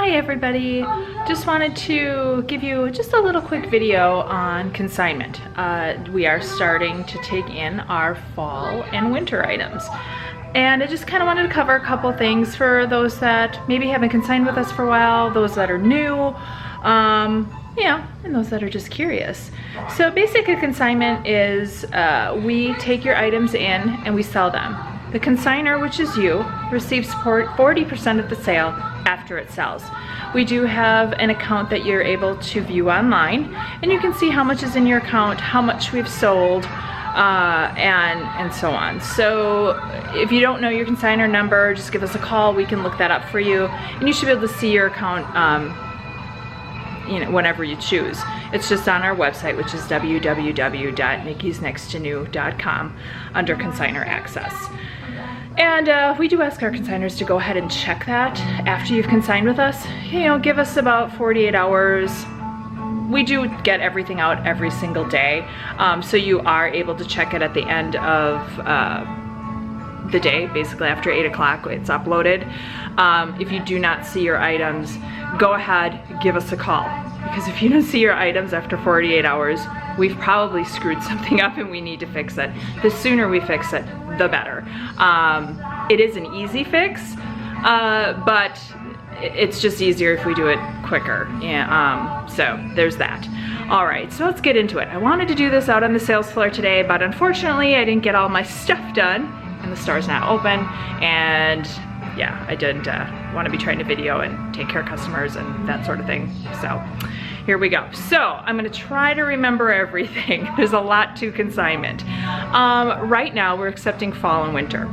Hi everybody, just wanted to give you just a little quick video on consignment. We are starting to take in our fall and winter items. And I just kind of wanted to cover a couple things for those that maybe haven't consigned with us for a while, those that are new, and those that are just curious. So basically consignment is we take your items in and we sell them. The consigner, which is you, receives 40% of the sale after it sells. We do have an account that you're able to view online, and you can see how much is in your account, how much we've sold, and so on. So if you don't know your consigner number, just give us a call. We can look that up for you, and you should be able to see your account whenever you choose. It's just on our website, which is www.nickysnexttonew.com under consigner access. And we do ask our consigners to go ahead and check that after you've consigned with us. Give us about 48 hours. We do get everything out every single day, so you are able to check it at the end of the day, basically after 8 o'clock it's uploaded. If you do not see your items, go ahead, give us a call, because if you don't see your items after 48 hours, we've probably screwed something up and we need to fix it. The sooner we fix it, the better. It is an easy fix, but it's just easier if we do it quicker. So there's that. All right, so let's get into it. I wanted to do this out on the sales floor today, but unfortunately I didn't get all my stuff done and the store's not open, and yeah, I didn't want to be trying to video and take care of customers and that sort of thing. So here we go. So I'm gonna try to remember everything. There's a lot to consignment. Right now we're accepting fall and winter.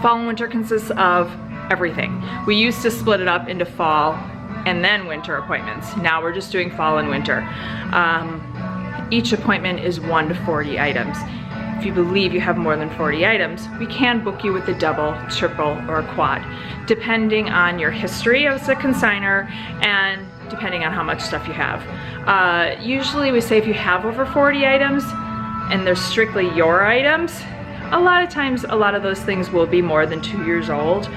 Fall and winter consists of everything. We used to split it up into fall and then winter appointments. Now we're just doing fall and winter. Each appointment is 1 to 40 items. If you believe you have more than 40 items, we can book you with a double, triple, or a quad, depending on your history as a consigner and depending on how much stuff you have. Usually we say if you have over 40 items and they're strictly your items, a lot of times a lot of those things will be more than 2 years old.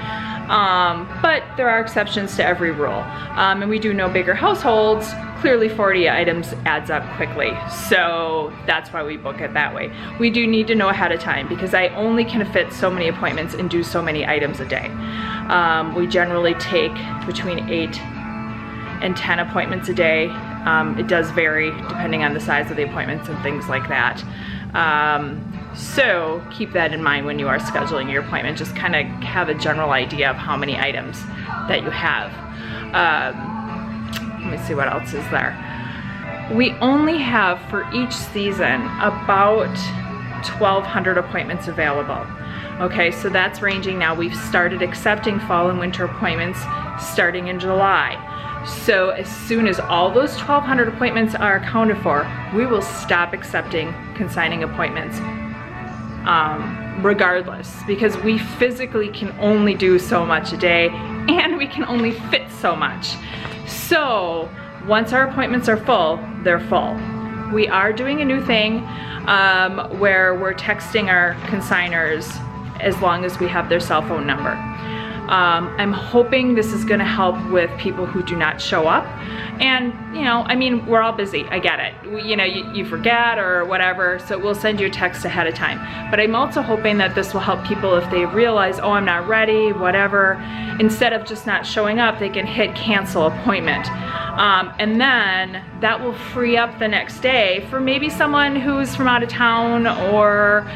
But there are exceptions to every rule. And we do know bigger households, clearly 40 items adds up quickly. So that's why we book it that way. We do need to know ahead of time because I only can fit so many appointments and do so many items a day. We generally take between 8 and 10 appointments a day. It does vary depending on the size of the appointments and things like that. So keep that in mind when you are scheduling your appointment. Just kind of have a general idea of how many items that you have. Let me see what else is there. We only have for each season about 1,200 appointments available. Okay, so that's ranging now. We've started accepting fall and winter appointments starting in July. So as soon as all those 1,200 appointments are accounted for, we will stop accepting consigning appointments regardless, because we physically can only do so much a day and we can only fit so much. So once our appointments are full, they're full. We are doing a new thing where we're texting our consigners as long as we have their cell phone number. I'm hoping this is gonna help with people who do not show up. And, we're all busy, I get it. You forget or whatever, so we'll send you a text ahead of time. But I'm also hoping that this will help people if they realize, oh, I'm not ready, whatever. Instead of just not showing up, they can hit cancel appointment. And then that will free up the next day for maybe someone who's from out of town or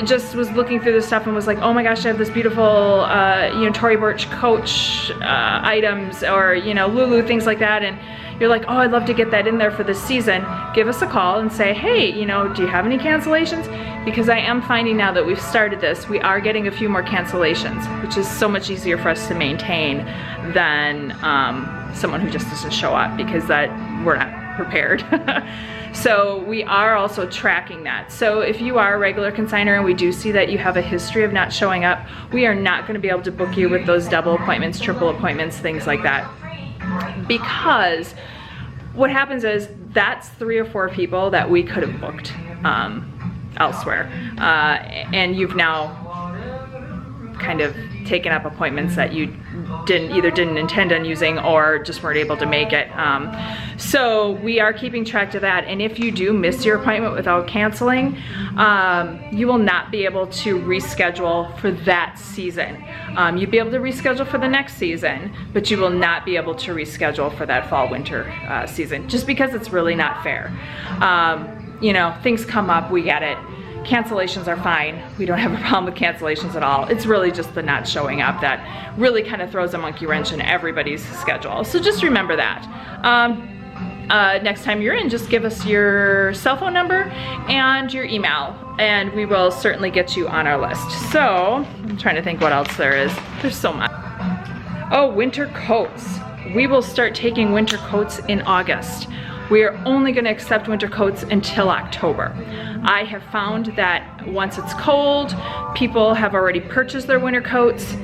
just was looking through this stuff and was like, oh my gosh, I have this beautiful, Tory Burch Coach items or, Lulu, things like that. And you're like, oh, I'd love to get that in there for this season. Give us a call and say, hey, do you have any cancellations? Because I am finding now that we've started this, we are getting a few more cancellations, which is so much easier for us to maintain than someone who just doesn't show up because that we're not prepared. So we are also tracking that. So if you are a regular consigner and we do see that you have a history of not showing up, we are not going to be able to book you with those double appointments, triple appointments, things like that. Because what happens is that's 3 or 4 people that we could have booked elsewhere. And you've now kind of taken up appointments that you either didn't intend on using or just weren't able to make it. So we are keeping track of that, and if you do miss your appointment without canceling, you will not be able to reschedule for that season. You'll be able to reschedule for the next season, but you will not be able to reschedule for that fall winter season, just because it's really not fair. You know, things come up, we get it. Cancellations are fine. We don't have a problem with cancellations at all. It's really just the not showing up that really kind of throws a monkey wrench in everybody's schedule. So just remember that. Next time you're in, just give us your cell phone number and your email, and we will certainly get you on our list. So I'm trying to think what else there is. There's so much. Oh, winter coats. We will start taking winter coats in August. We are only going to accept winter coats until October. I have found that once it's cold, people have already purchased their winter coats.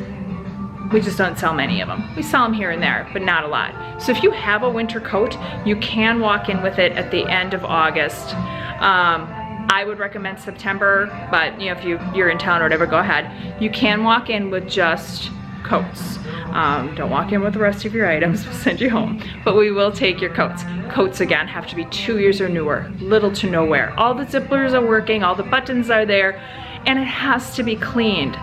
We just don't sell many of them. We sell them here and there, but not a lot. So if you have a winter coat, you can walk in with it at the end of August. I would recommend September, but you know, if you're in town or whatever, go ahead. You can walk in with just coats. Don't walk in with the rest of your items, we'll send you home. But we will take your coats. Coats, again, have to be 2 years or newer, little to no wear. All the zippers are working, all the buttons are there, and it has to be cleaned.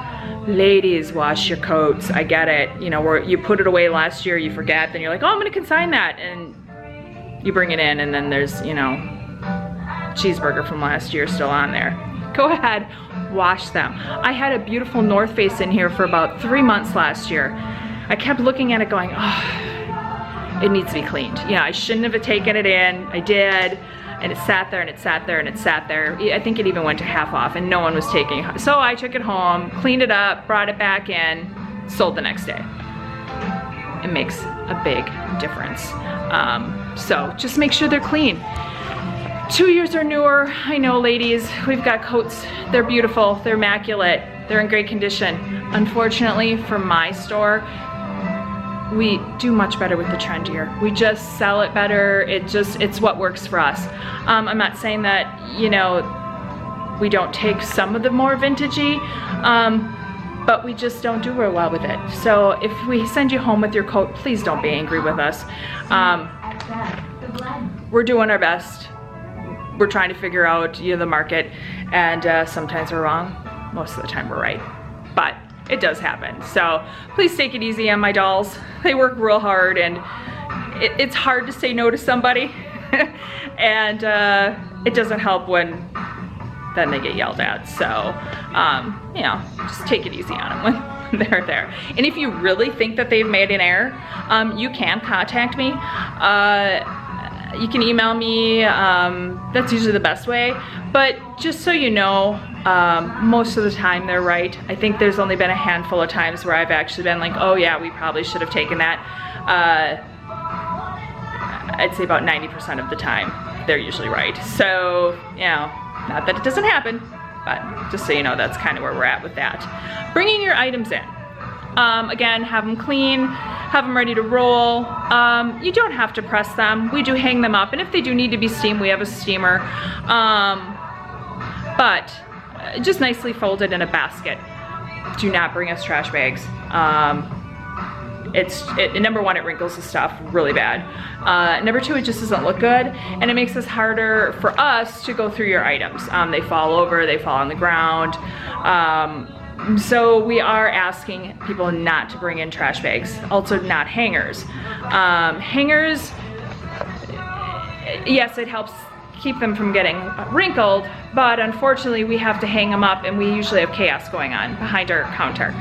Ladies, wash your coats. I get it. You know, where you put it away last year, you forget, then you're like, oh, I'm gonna consign that, and you bring it in, and then there's, you know, cheeseburger from last year still on there. Go ahead, wash them. I had a beautiful North Face in here for about 3 months last year. I kept looking at it going, oh, it needs to be cleaned. You know, I shouldn't have taken it in. I did, and it sat there and it sat there and it sat there. I think it even went to half off and no one was taking it. So I took it home, cleaned it up, brought it back in, sold the next day. It makes a big difference. So just make sure they're clean. 2 years or newer. I know, ladies, we've got coats. They're beautiful, they're immaculate, they're in great condition. Unfortunately, for my store, we do much better with the trendier. We just sell it better. It's what works for us. I'm not saying that, you know, we don't take some of the more vintagey, but we just don't do real well with it. So if we send you home with your coat, please don't be angry with us. We're doing our best. We're trying to figure out, you know, the market, and sometimes we're wrong. Most of the time we're right, but it does happen. So please take it easy on my dolls. They work real hard, and it's hard to say no to somebody. And it doesn't help when then they get yelled at. So, you know, just take it easy on them when they're there. And if you really think that they've made an error, you can contact me. You can email me, that's usually the best way. But just so you know, most of the time they're right. I think there's only been a handful of times where I've actually been like, oh yeah, we probably should have taken that. I'd say about 90% of the time, they're usually right. So, you know, not that it doesn't happen, but just so you know, that's kind of where we're at with that. Bringing your items in. Again, have them clean, have them ready to roll. You don't have to press them. We do hang them up, and if they do need to be steamed, we have a steamer. But just nicely folded in a basket. Do not bring us trash bags. Number one, it wrinkles the stuff really bad. Number two, it just doesn't look good, and it makes it harder for us to go through your items. They fall over, they fall on the ground. So we are asking people not to bring in trash bags. Also not hangers. Hangers, yes, it helps keep them from getting wrinkled, but unfortunately we have to hang them up, and we usually have chaos going on behind our counter.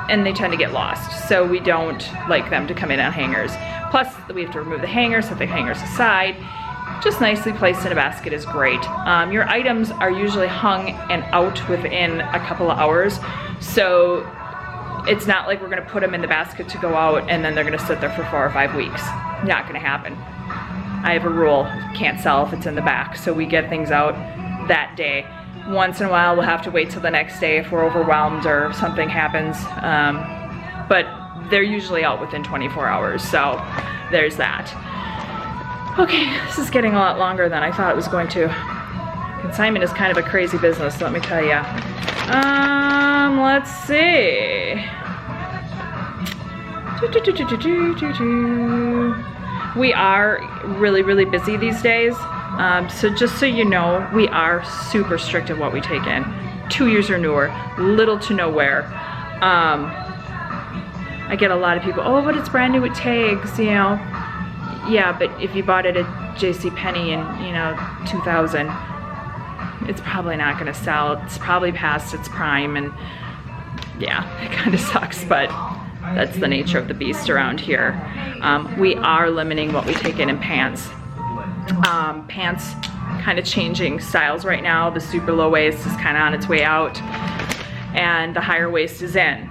And they tend to get lost, so we don't like them to come in on hangers. Plus, we have to remove the hangers, set the hangers aside. Just nicely placed in a basket is great. Your items are usually hung and out within a couple of hours, so it's not like we're gonna put them in the basket to go out and then they're gonna sit there for 4 or 5 weeks. Not gonna happen. I have a rule, can't sell if it's in the back, so we get things out that day. Once in a while we'll have to wait till the next day if we're overwhelmed or something happens, but they're usually out within 24 hours, so there's that. Okay, this is getting a lot longer than I thought it was going to. Consignment is kind of a crazy business, let me tell you. Let's see. We are really busy these days. So just so you know, we are super strict at what we take in. 2 years or newer, little to no wear. I get a lot of people, oh, but it's brand new with tags, you know. Yeah, but if you bought it at JCPenney in, you know, 2000, it's probably not gonna sell. It's probably past its prime, and yeah, it kind of sucks, but that's the nature of the beast around here. We are limiting what we take in pants. Pants kind of changing styles right now. The super low waist is kind of on its way out, and the higher waist is in.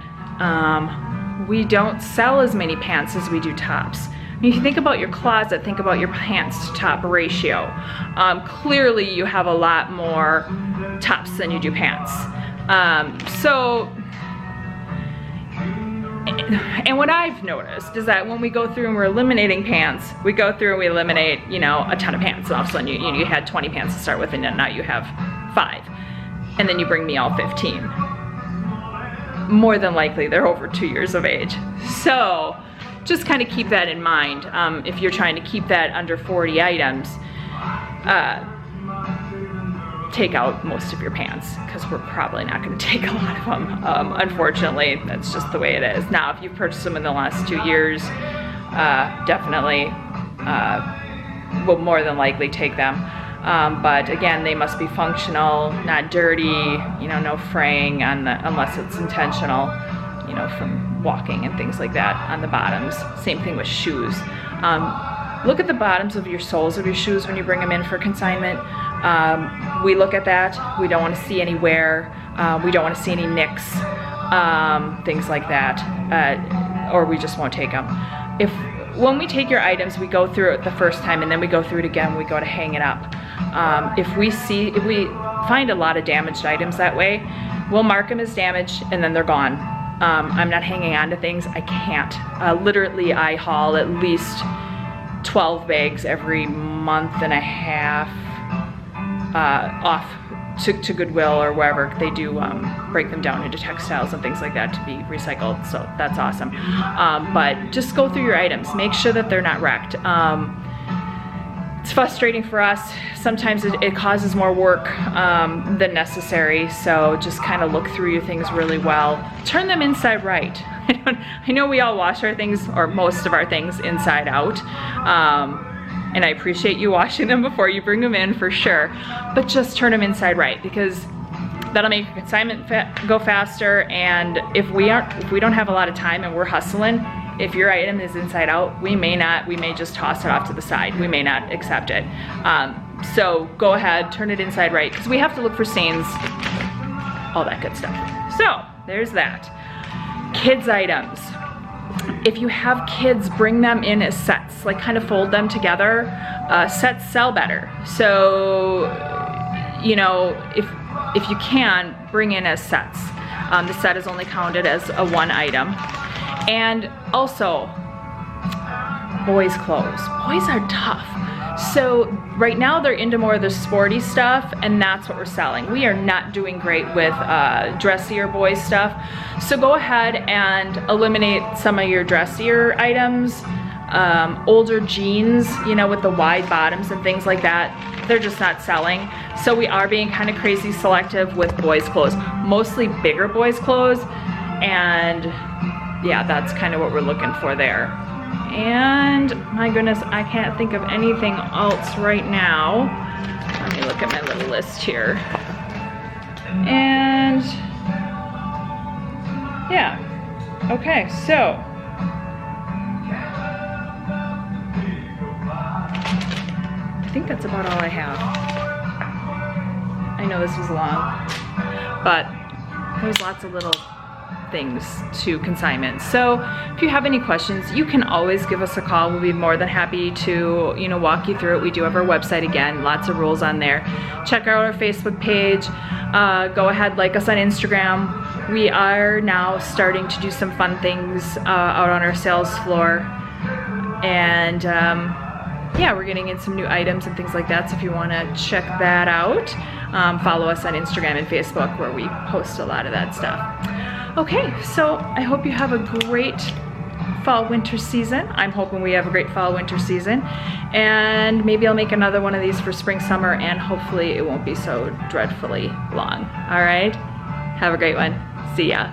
We don't sell as many pants as we do tops. If you think about your closet, think about your pants to top ratio. Clearly you have a lot more tops than you do pants. And what I've noticed is that when we go through and we're eliminating pants, we go through and we eliminate, you know, a ton of pants. And all of a sudden you had 20 pants to start with, and now you have 5. And then you bring me all 15. More than likely they're over 2 years of age. So just kind of keep that in mind. If you're trying to keep that under 40 items, take out most of your pants, because we're probably not going to take a lot of them. Unfortunately, that's just the way it is. Now, if you've purchased them in the last 2 years, definitely will more than likely take them. But again, they must be functional, not dirty, you know, no fraying on the, unless it's intentional, you know, from walking and things like that on the bottoms. Same thing with shoes. Look at the bottoms of your soles of your shoes when you bring them in for consignment. We look at that. We don't want to see any wear. We don't want to see any nicks, things like that, or we just won't take them. When we take your items, we go through it the first time, and then we go through it again. We go to hang it up. If we find a lot of damaged items that way, we'll mark them as damaged, and then they're gone. I'm not hanging on to things. I can't. Literally, I haul at least 12 bags every month and a half off to Goodwill or wherever. They do break them down into textiles and things like that to be recycled, so that's awesome. But just go through your items. Make sure that they're not wrecked. It's frustrating for us. Sometimes it causes more work than necessary, so just kind of look through your things really well. Turn them inside right. I know we all wash our things, or most of our things, inside out. And I appreciate you washing them before you bring them in, for sure. But just turn them inside right, because that'll make your consignment go faster. And if we don't have a lot of time and we're hustling, if your item is inside out, we may just toss it off to the side. We may not accept it. So go ahead, turn it inside right, because we have to look for stains, all that good stuff. So there's that. Kids items. If you have kids, bring them in as sets, like kind of fold them together. Sets sell better. So, you know, if you can, bring in as sets. The set is only counted as a 1 item. And also, boys' clothes. Boys are tough. So right now they're into more of the sporty stuff, and that's what we're selling. We are not doing great with dressier boys stuff. So go ahead and eliminate some of your dressier items. Older jeans, you know, with the wide bottoms and things like that, they're just not selling. So we are being kind of crazy selective with boys' clothes, mostly bigger boys' clothes. And yeah, that's kind of what we're looking for there. And my goodness, I can't think of anything else right now. Let me look at my little list here. And yeah, okay, so I think that's about all I have. I know this was long, but there's lots of little things to consignment. So if you have any questions, you can always give us a call. We'll be more than happy to, you know, walk you through it. We do have our website again, lots of rules on there. Check out our Facebook page. Go ahead, like us on Instagram. We are now starting to do some fun things out on our sales floor. And yeah, we're getting in some new items and things like that, so if you want to check that out, follow us on Instagram and Facebook where we post a lot of that stuff. Okay, so I hope you have a great fall winter season. I'm hoping we have a great fall winter season, and maybe I'll make another one of these for spring summer, and hopefully it won't be so dreadfully long. All right, have a great one. See ya.